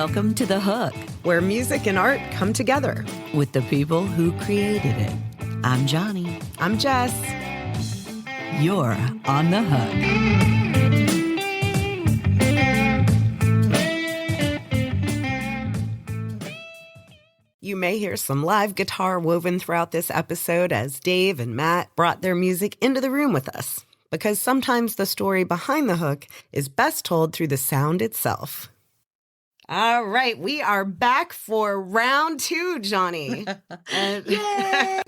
Welcome to The Hook, where music and art come together with the people who created it. I'm Johni. I'm Jess. You're on The Hook. You may hear some live guitar woven throughout this episode as Dave and Matt brought their music into the room with us, because sometimes the story behind the hook is best told through the sound itself. All right, we are back for round 2, Johni.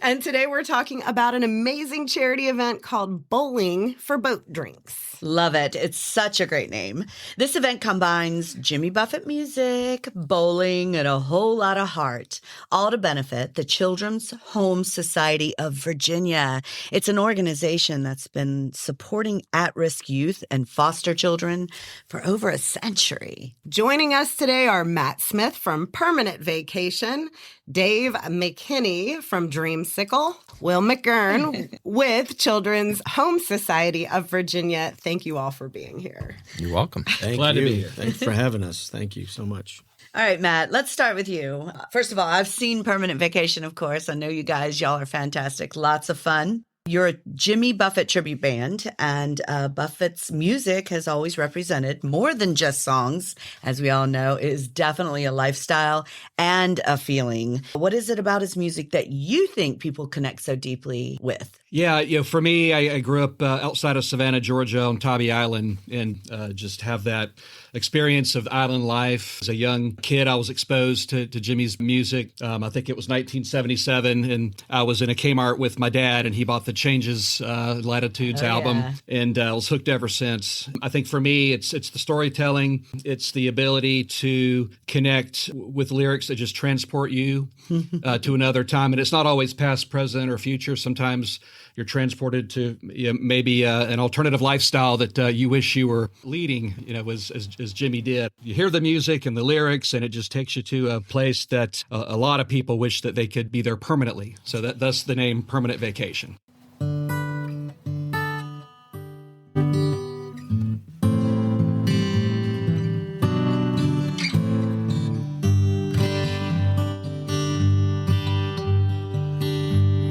And today we're talking about an amazing charity event called Bowling for Boat Drinks. Love it. It's such a great name. This event combines Jimmy Buffett music, bowling, and a whole lot of heart, all to benefit the Children's Home Society of Virginia. It's an organization that's been supporting at-risk youth and foster children for over a century. Joining us today are Matt Smith from Permanent Vacation, Dave McKinny from Dreamsicle, Will Migern with Children's Home Society of Virginia. Thank you all for being here. You're welcome. Glad to be here. Thanks for having us. Thank you so much. All right, Matt, let's start with you. First of all, I've seen Permanent Vacation, of course. I know you guys, y'all are fantastic. Lots of fun. You're a Jimmy Buffett tribute band, and Buffett's music has always represented more than just songs, as we all know. It is definitely a lifestyle and a feeling. What is it about his music that you think people connect so deeply with? Yeah, for me, I grew up outside of Savannah, Georgia on Tybee Island, and just have that experience of island life. As a young kid, I was exposed to Jimmy's music. I think it was 1977, and I was in a Kmart with my dad, and he bought the Changes Latitudes album, and I was hooked ever since. I think for me, it's the storytelling. It's the ability to connect with lyrics that just transport you to another time. And it's not always past, present, or future. Sometimes you're transported to maybe an alternative lifestyle that you wish you were leading, as Jimmy did. You hear the music and the lyrics, and it just takes you to a place that a lot of people wish that they could be there permanently. So thus the name Permanent Vacation.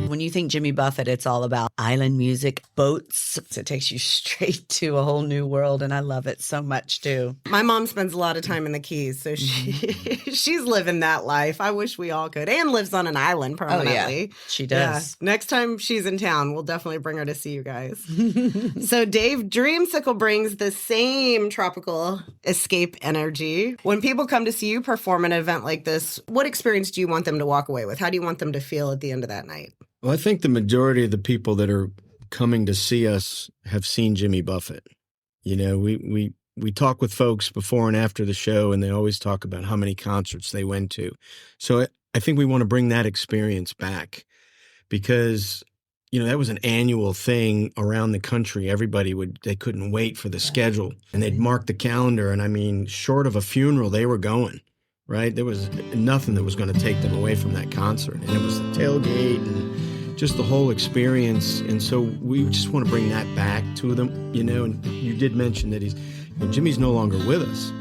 When you think Jimmy Buffett, it's all about island music, boats. It takes you straight to a whole new world, and I love it so much, too. My mom spends a lot of time in the Keys, so she's living that life. I wish we all could. And lives on an island permanently. Oh, yeah, she does. Yeah. Next time she's in town, we'll definitely bring her to see you guys. So Dave, Dreamsicle brings the same tropical escape energy. When people come to see you perform an event like this, what experience do you want them to walk away with? How do you want them to feel at the end of that night? Well, I think the majority of the people that are coming to see us have seen Jimmy Buffett. We talk with folks before and after the show, and they always talk about how many concerts they went to. So I think we want to bring that experience back because, that was an annual thing around the country. They couldn't wait for the schedule, and they'd mark the calendar. And I mean, short of a funeral, they were going. Right? There was nothing that was going to take them away from that concert. And it was the tailgate and just the whole experience. And so we just want to bring that back to them, and you did mention that Jimmy's no longer with us.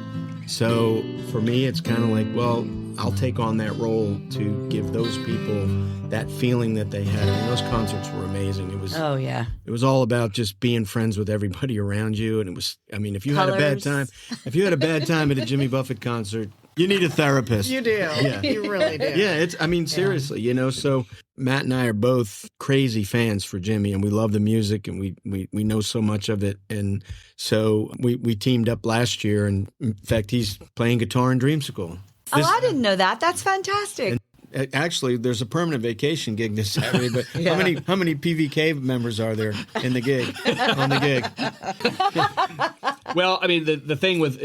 So for me, it's kind of like, well, I'll take on that role to give those people that feeling that they had. I mean, those concerts were amazing. It was, it was all about just being friends with everybody around you. And it was, if you had a bad time at a Jimmy Buffett concert, you need a therapist. You do. Yeah. You really do. Yeah, seriously, so Matt and I are both crazy fans for Jimmy, and we love the music, and we know so much of it. And so we teamed up last year, and in fact, he's playing guitar in Dreamsicle. I didn't know that. That's fantastic. Actually, there's a Permanent Vacation gig this Saturday, but how many PVK members are there on the gig? Well, the thing with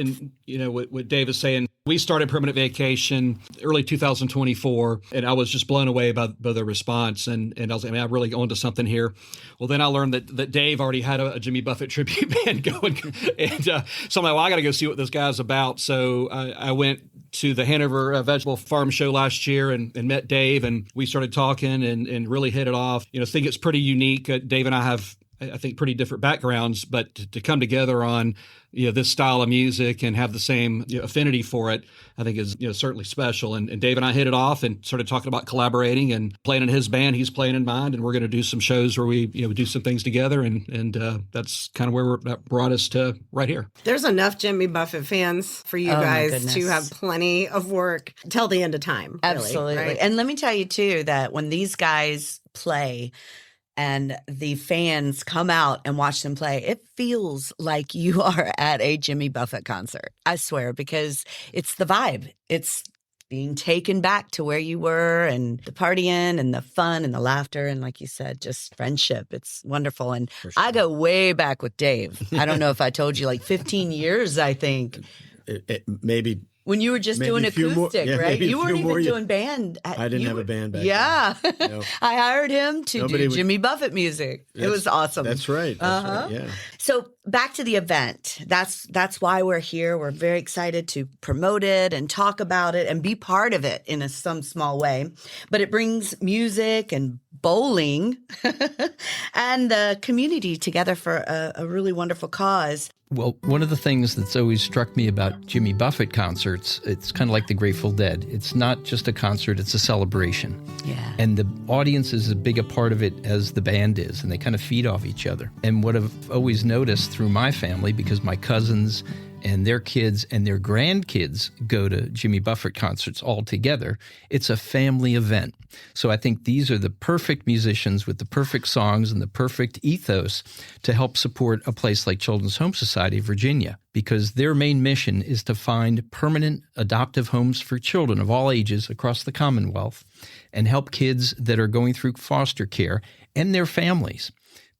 what Dave is saying, we started Permanent Vacation early 2024, and I was just blown away by the response, and I was like, I'm really onto something here. Well, then I learned that Dave already had a Jimmy Buffett tribute band going, and so I'm like, well, I got to go see what this guy's about. So I went to the Hanover Vegetable Farm Show last year and met Dave, and we started talking and really hit it off. I think it's pretty unique. Dave and I have I think, pretty different backgrounds, but to come together on, this style of music and have the same affinity for it, I think is, certainly special. And Dave and I hit it off and started talking about collaborating and playing in his band. He's playing in mine, and we're going to do some shows where we, do some things together. And that's kind of where that brought us to right here. There's enough Jimmy Buffett fans for you guys to have plenty of work till the end of time. Really, Absolutely. right? And let me tell you, too, that when these guys play and the fans come out and watch them play, it feels like you are at a Jimmy Buffett concert. I swear, because it's the vibe. It's being taken back to where you were, and the partying and the fun and the laughter. And like you said, just friendship. It's wonderful. And Sure. I go way back with Dave. I don't know if I told you, like 15 years, I think. Maybe. When you were just Maybe doing a few more- acoustic, yeah, right? maybe a You weren't few even more years. doing band. I didn't have a band back Yeah. then. No. I hired him to Nobody do would- Jimmy Buffett music. It was awesome. That's right. That's right. Yeah. So back to the event. That's why we're here. We're very excited to promote it and talk about it and be part of it in some small way. But it brings music and bowling and the community together for a really wonderful cause. Well, one of the things that's always struck me about Jimmy Buffett concerts, it's kind of like the Grateful Dead. It's not just a concert, it's a celebration. Yeah. And the audience is as big a part of it as the band is, and they kind of feed off each other. And what I've always noticed through my family, because my cousins and their kids and their grandkids go to Jimmy Buffett concerts all together, it's a family event. So I think these are the perfect musicians with the perfect songs and the perfect ethos to help support a place like Children's Home Society of Virginia, because their main mission is to find permanent adoptive homes for children of all ages across the Commonwealth and help kids that are going through foster care and their families.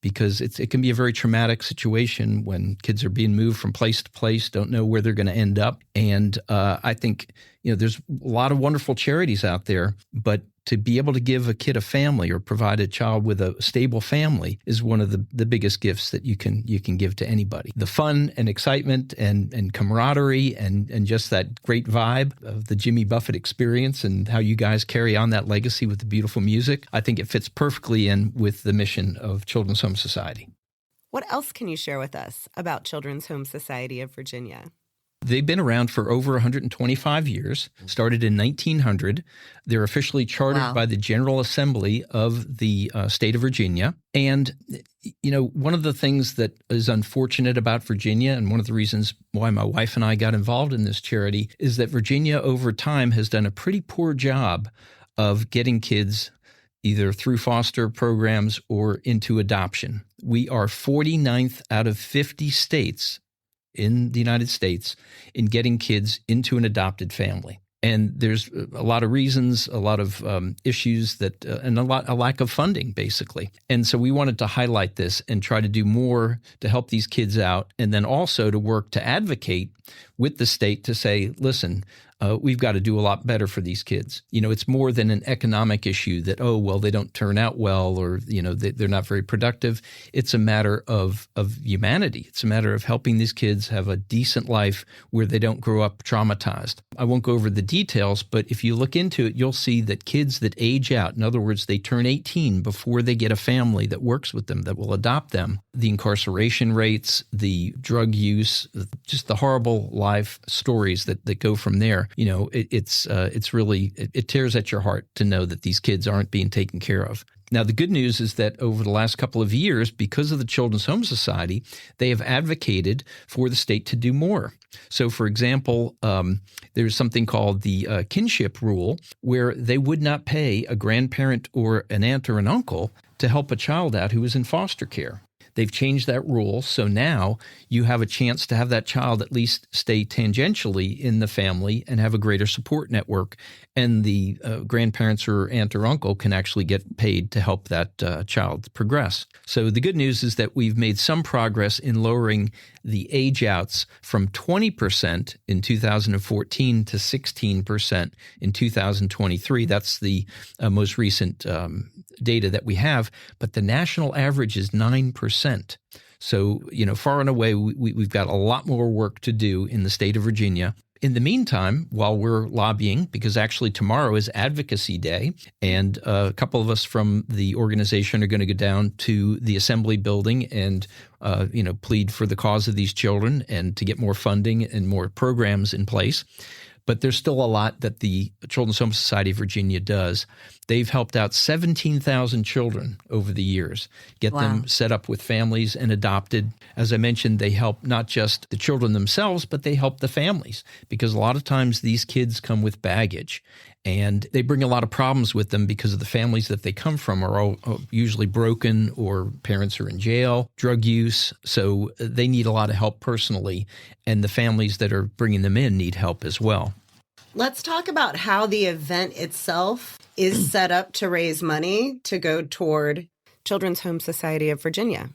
Because it can be a very traumatic situation when kids are being moved from place to place, don't know where they're going to end up. And I think, there's a lot of wonderful charities out there, but to be able to give a kid a family or provide a child with a stable family is one of the biggest gifts that you can give to anybody. The fun and excitement and camaraderie and just that great vibe of the Jimmy Buffett experience and how you guys carry on that legacy with the beautiful music, I think it fits perfectly in with the mission of Children's Home Society. What else can you share with us about Children's Home Society of Virginia? They've been around for over 125 years, started in 1900. They're officially chartered by the General Assembly of the state of Virginia. And, one of the things that is unfortunate about Virginia, and one of the reasons why my wife and I got involved in this charity, is that Virginia over time has done a pretty poor job of getting kids either through foster programs or into adoption. We are 49th out of 50 states in the United States in getting kids into an adopted family. And there's a lot of reasons, a lot of issues that, and a lack of funding, basically. And so we wanted to highlight this and try to do more to help these kids out, and then also to work to advocate with the state to say, listen, we've got to do a lot better for these kids. It's more than an economic issue that, they don't turn out well, or, they're not very productive. It's a matter of humanity. It's a matter of helping these kids have a decent life where they don't grow up traumatized. I won't go over the details, but if you look into it, you'll see that kids that age out, in other words, they turn 18 before they get a family that works with them, that will adopt them, the incarceration rates, the drug use, just the horrible life stories that go from there. It's really, it tears at your heart to know that these kids aren't being taken care of. Now, the good news is that over the last couple of years, because of the Children's Home Society, they have advocated for the state to do more. So, for example, there's something called the kinship rule, where they would not pay a grandparent or an aunt or an uncle to help a child out who is in foster care. They've changed that rule, so now you have a chance to have that child at least stay tangentially in the family and have a greater support network, and the grandparents or aunt or uncle can actually get paid to help that child progress. So the good news is that we've made some progress in lowering the age outs from 20% in 2014 to 16% in 2023. That's the most recent data that we have, but the national average is 9%. So, far and away, we've got a lot more work to do in the state of Virginia. In the meantime, while we're lobbying, because actually tomorrow is Advocacy Day, and a couple of us from the organization are going to go down to the Assembly building and plead for the cause of these children and to get more funding and more programs in place. But there's still a lot that the Children's Home Society of Virginia does. They've helped out 17,000 children over the years, get them set up with families and adopted. As I mentioned, they help not just the children themselves, but they help the families, because a lot of times these kids come with baggage and they bring a lot of problems with them because of the families that they come from are all usually broken, or parents are in jail, drug use. So they need a lot of help personally, and the families that are bringing them in need help as well. Let's talk about how the event itself is set up to raise money to go toward Children's Home Society of Virginia.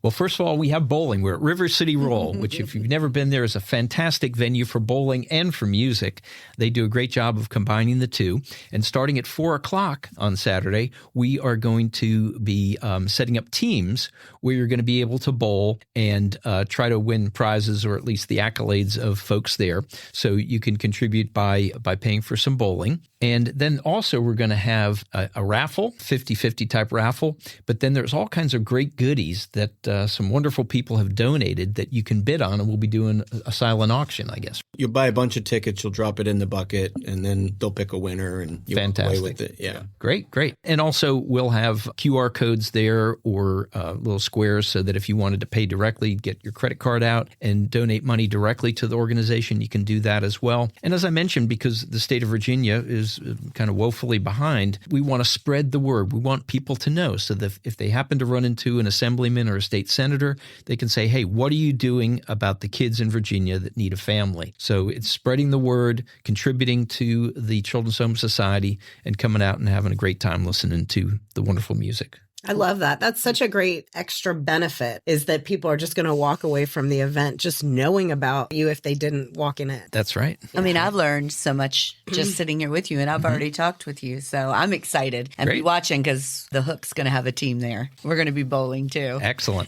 Well, first of all, we have bowling. We're at River City Roll, which, if you've never been there, is a fantastic venue for bowling and for music. They do a great job of combining the two. And starting at 4 o'clock on Saturday, we are going to be setting up teams where you're going to be able to bowl and try to win prizes, or at least the accolades of folks there. So you can contribute by paying for some bowling. And then also we're going to have a raffle, 50-50 type raffle. But then there's all kinds of great goodies that some wonderful people have donated that you can bid on, and we'll be doing a silent auction, I guess. You'll buy a bunch of tickets, you'll drop it in the bucket, and then they'll pick a winner, and you walk away with it. Yeah. Great. And also we'll have QR codes there, or little squares, so that if you wanted to pay directly, get your credit card out and donate money directly to the organization, you can do that as well. And as I mentioned, because the state of Virginia is kind of woefully behind, we want to spread the word. We want people to know, so that if they happen to run into an assemblyman or a state senator, they can say, hey, what are you doing about the kids in Virginia that need a family? So it's spreading the word, contributing to the Children's Home Society, and coming out and having a great time listening to the wonderful music. I love that. That's such a great extra benefit, is that people are just going to walk away from the event just knowing about you if they didn't walk in it. That's right. I mean, I've learned so much just sitting here with you, and I've already talked with you. So I'm excited and be watching, because the Hook's going to have a team there. We're going to be bowling too. Excellent.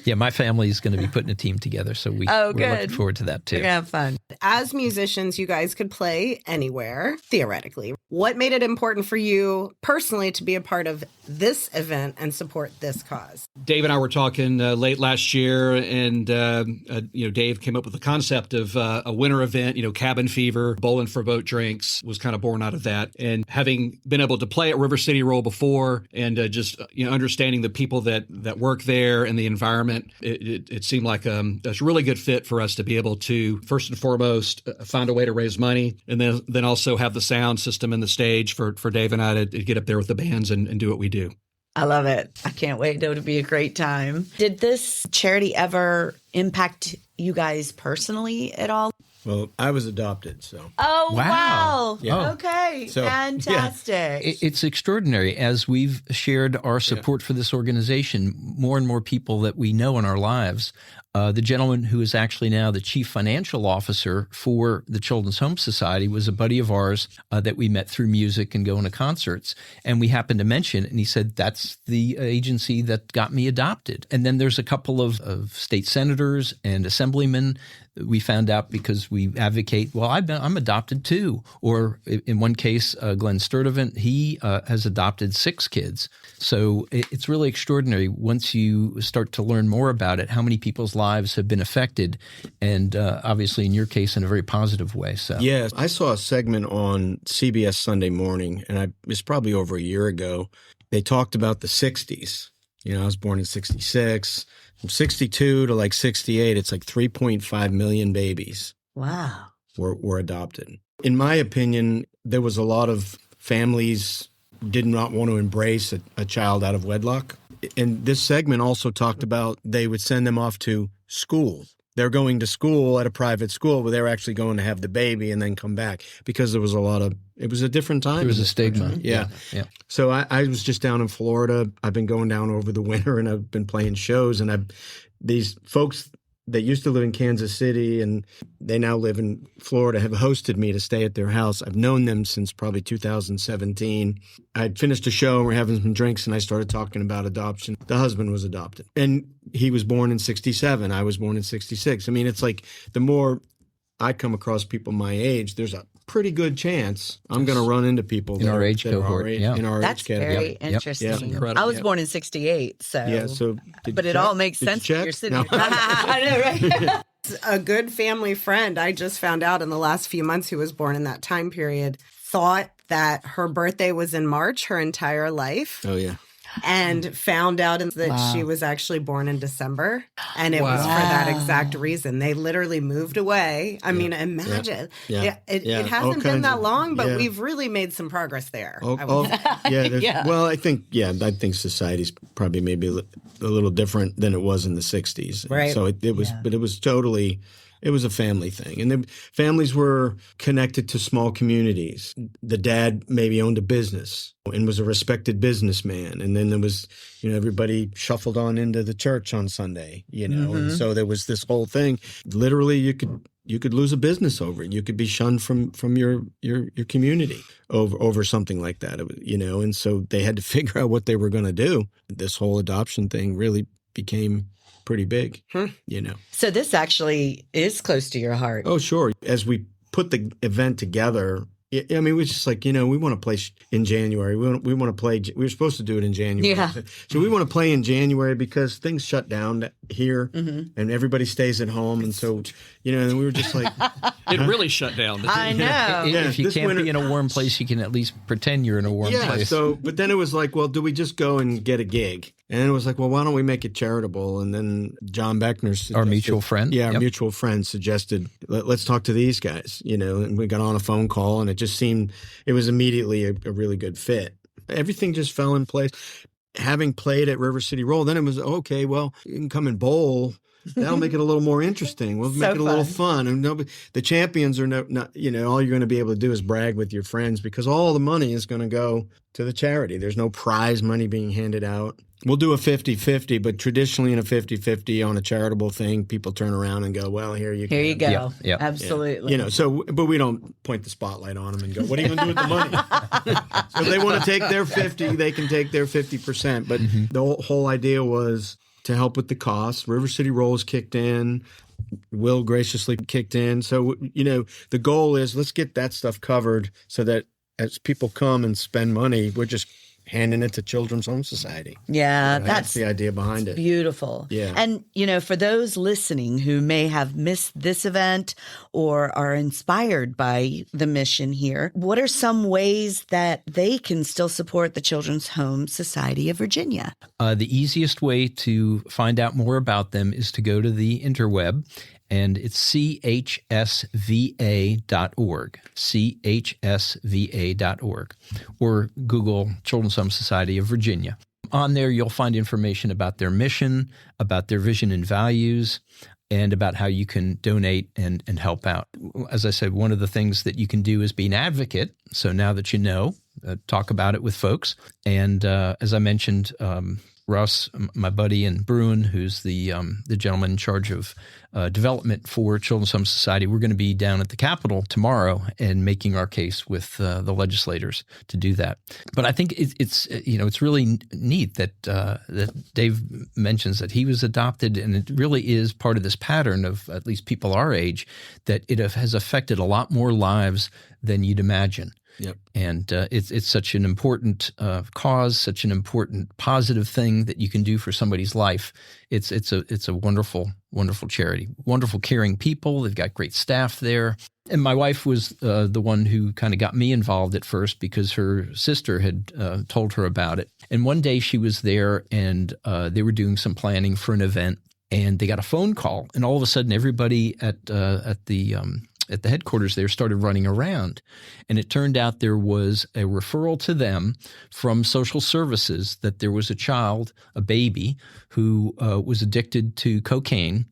Yeah, my family is going to be putting a team together. So we're looking forward to that too. We're going to have fun. As musicians, you guys could play anywhere, theoretically. What made it important for you personally to be a part of this event and support this cause? Dave and I were talking late last year, and Dave came up with the concept of a winter event. Cabin fever, bowling for boat drinks was kind of born out of that. And having been able to play at River City Roll before, and just understanding the people that work there and the environment, it seemed like a really good fit for us to be able to, first and foremost, find a way to raise money, and then also have the sound system and the stage for Dave and I to get up there with the bands and do what we do. I love it. I can't wait. It'll be a great time. Did this charity ever impact you guys personally at all? Well, I was adopted, so. Oh, wow. Yeah. Okay. So, fantastic. Yeah. It's extraordinary. As we've shared our support for this organization, more and more people that we know in our lives, the gentleman who is actually now the chief financial officer for the Children's Home Society was a buddy of ours that we met through music and going to concerts. And we happened to mention it, and he said, that's the agency that got me adopted. And then there's a couple of state senators and assemblymen we found out, because we advocate, well, I'm adopted too. Or in one case, Glenn Sturdivant, he has adopted 6 kids. So it's really extraordinary once you start to learn more about it, how many people's lives have been affected. And obviously, in your case, in a very positive way. So yes, I saw a segment on CBS Sunday Morning, and it was probably over a year ago. They talked about the 60s. I was born in 66. From 62 to like 68, it's like 3.5 million babies. Wow. Were adopted. In my opinion, there was a lot of families did not want to embrace a child out of wedlock. And this segment also talked about they would send them off to school. They're going to school at a private school, but they're actually going to have the baby and then come back, because there was it was a different time. There was a stigma. Yeah. So I was just down in Florida. I've been going down over the winter, and I've been playing shows, and these folks that used to live in Kansas City and they now live in Florida have hosted me to stay at their house. I've known them since probably 2017. I'd finished a show and we're having some drinks, and I started talking about adoption. The husband was adopted, and he was born in 67. I was born in 66. I mean, it's like the more I come across people my age, there's a pretty good chance I'm going to run into people in our age cohort. In our That's age category. very interesting. Yep. Incredible. I was born in 68, so. Yeah, so But it all makes sense that you're sitting here. I know, right? A good family friend, I just found out in the last few months who was born in that time period, thought that her birthday was in March her entire life. Oh, yeah. And found out that she was actually born in December. And it was for that exact reason. They literally moved away. I mean, imagine. It hasn't been that long, but we've really made some progress there. Well, I think society's probably maybe a little different than it was in the 60s. Right. So it was, but it was totally... It was a family thing. And the families were connected to small communities. The dad maybe owned a business and was a respected businessman. And then there was, everybody shuffled on into the church on Sunday, And so there was this whole thing. Literally, you could lose a business over it. You could be shunned from your community over something like that, And so they had to figure out what they were going to do. This whole adoption thing really became pretty big, So this actually is close to your heart. Oh, sure. As we put the event together, I mean, we're just like, we want to play in January. We want to play. We were supposed to do it in January. Yeah. So we want to play in January because things shut down here and everybody stays at home. And so, and we were just like. It really shut down. I know. If you can't be in a warm place, you can at least pretend you're in a warm place. But then it was like, well, do we just go and get a gig? And it was like, well, why don't we make it charitable? And then John Beckner suggested, our mutual friend. Yeah, our mutual friend suggested, let's talk to these guys, and we got on a phone call and it just seemed, it was immediately a really good fit. Everything just fell in place. Having played at River City Roll, then it was, okay, well, you can come and bowl. That'll make it a little more interesting. We'll make it a little fun. And the champions are not, all you're going to be able to do is brag with your friends because all the money is going to go to the charity. There's no prize money being handed out. We'll do a 50-50, but traditionally in a 50-50 on a charitable thing, people turn around and go, well, here you go. Yeah. Absolutely. But we don't point the spotlight on them and go, what are you going to do with the money? So if they want to take their 50, they can take their 50%. But the whole idea was to help with the costs. River City Rolls kicked in. Will graciously kicked in. So, the goal is let's get that stuff covered so that as people come and spend money, we're just handing it to Children's Home Society. Yeah, that's the idea behind it. Beautiful. Yeah. And, for those listening who may have missed this event or are inspired by the mission here, what are some ways that they can still support the Children's Home Society of Virginia? The easiest way to find out more about them is to go to the interweb. And it's chsva.org, chsva.org, or Google Children's Home Society of Virginia. On there, you'll find information about their mission, about their vision and values, and about how you can donate and help out. As I said, one of the things that you can do is be an advocate. So now that you know, talk about it with folks. And as I mentioned, Russ, my buddy, and Bruin, who's the gentleman in charge of development for Children's Home Society, we're going to be down at the Capitol tomorrow and making our case with the legislators to do that. But I think it's really neat that Dave mentions that he was adopted, and it really is part of this pattern of at least people our age that it has affected a lot more lives than you'd imagine. Yep. And it's such an important cause, such an important positive thing that you can do for somebody's life. It's a wonderful, wonderful charity, wonderful caring people. They've got great staff there. And my wife was the one who kind of got me involved at first because her sister had told her about it. And one day she was there and they were doing some planning for an event, and they got a phone call, and all of a sudden everybody at the headquarters there started running around. And it turned out there was a referral to them from social services that there was a child, a baby, who was addicted to cocaine.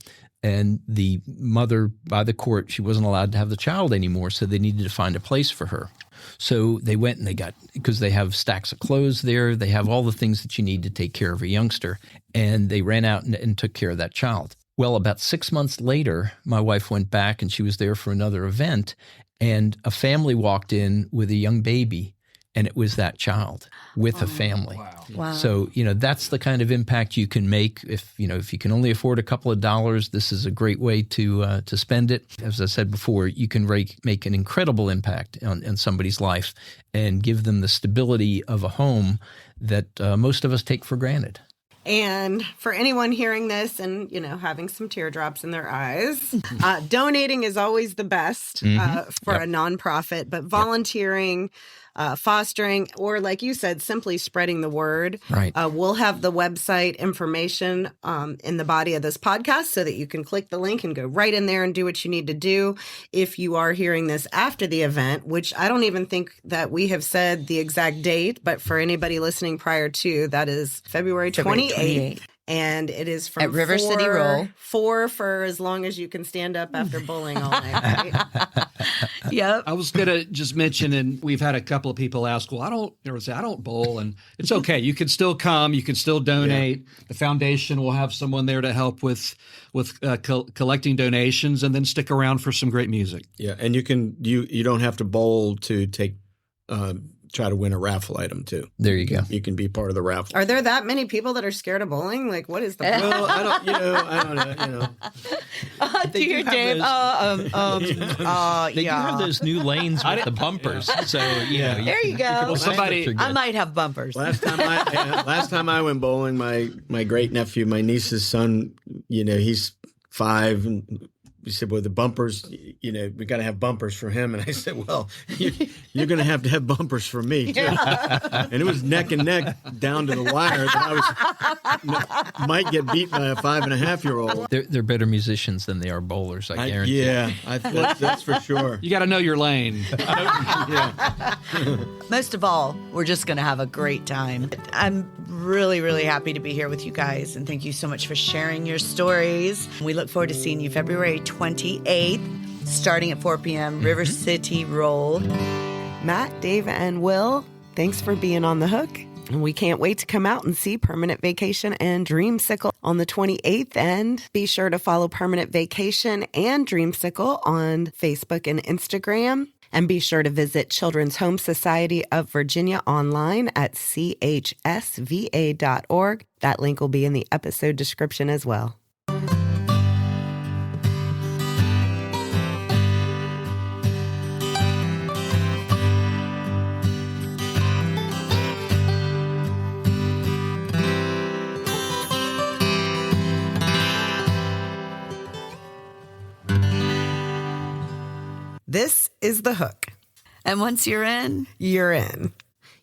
And the mother, by the court, she wasn't allowed to have the child anymore, so they needed to find a place for her. So they went and because they have stacks of clothes there, they have all the things that you need to take care of a youngster. And they ran out and took care of that child. Well, about 6 months later, my wife went back and she was there for another event, and a family walked in with a young baby, and it was that child with a family. Wow. So, that's the kind of impact you can make. If you can only afford a couple of dollars, this is a great way to spend it. As I said before, you can make an incredible impact on somebody's life and give them the stability of a home that most of us take for granted. And for anyone hearing this and, having some teardrops in their eyes, donating is always the best for a nonprofit, but volunteering, fostering, or like you said, simply spreading the word. Right. We'll have the website information in the body of this podcast so that you can click the link and go right in there and do what you need to do. If you are hearing this after the event, which I don't even think that we have said the exact date, but for anybody listening prior to, that is February 28th. And it is from at River City Roll. 4 for as long as you can stand up after bowling all night, right? Yep. I was going to just mention, and we've had a couple of people ask, well, I don't bowl, and it's okay. You can still come. You can still donate. Yeah. The foundation will have someone there to help with collecting donations, and then stick around for some great music. Yeah, and you don't have to bowl to try to win a raffle item too. There you go. You can be part of the raffle. Are there that many people that are scared of bowling? Like, what is the point? Well, I don't know. Do you hear Dave? They do have those new lanes with the bumpers. So, there you go. I might have bumpers. Last time I went bowling, my great nephew, my niece's son, he's 5, and he said, well, the bumpers, we got to have bumpers for him. And I said, well, you're going to have bumpers for me, too. Yeah. And it was neck and neck down to the wire that I might get beat by a 5.5-year-old. They're better musicians than they are bowlers, I guarantee. That's for sure. You got to know your lane. Yeah. Most of all, we're just going to have a great time. I'm really, really happy to be here with you guys. And thank you so much for sharing your stories. We look forward to seeing you February 28th, starting at 4 p.m., River City Roll. Matt, Dave, and Will, thanks for being on the hook. And we can't wait to come out and see Permanent Vacation and Dreamsicle on the 28th. And be sure to follow Permanent Vacation and Dreamsicle on Facebook and Instagram. And be sure to visit Children's Home Society of Virginia online at chsva.org. That link will be in the episode description as well. This is The Hook. And once you're in, you're in.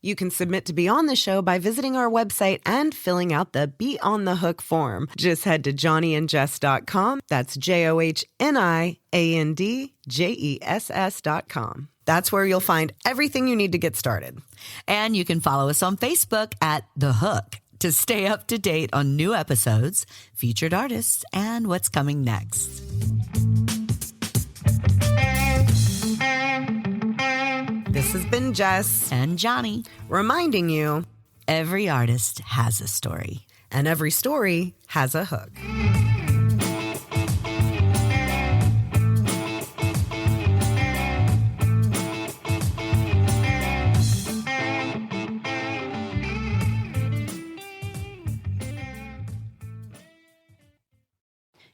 You can submit to be on the show by visiting our website and filling out the Be on the Hook form. Just head to johniandjess.com. That's JOHNIANDJESS.com. That's where you'll find everything you need to get started. And you can follow us on Facebook at The Hook to stay up to date on new episodes, featured artists, and what's coming next. This has been Jess and Johnny reminding you every artist has a story, and every story has a hook.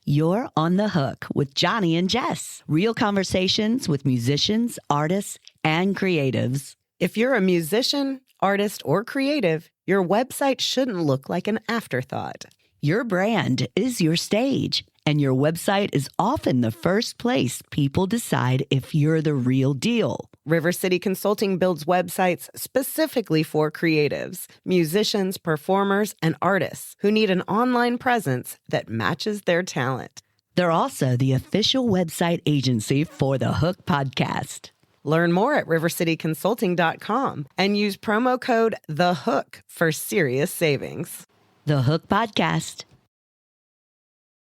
You're on the hook with Johni and Jess. Real conversations with musicians, artists, and creatives. If you're a musician, artist, or creative, your website shouldn't look like an afterthought. Your brand is your stage, and your website is often the first place people decide if you're the real deal. River City Consulting builds websites specifically for creatives, musicians, performers, and artists who need an online presence that matches their talent. They're also the official website agency for the Hook podcast. Learn more at rivercityconsulting.com and use promo code THEHOOK for serious savings. The Hook podcast.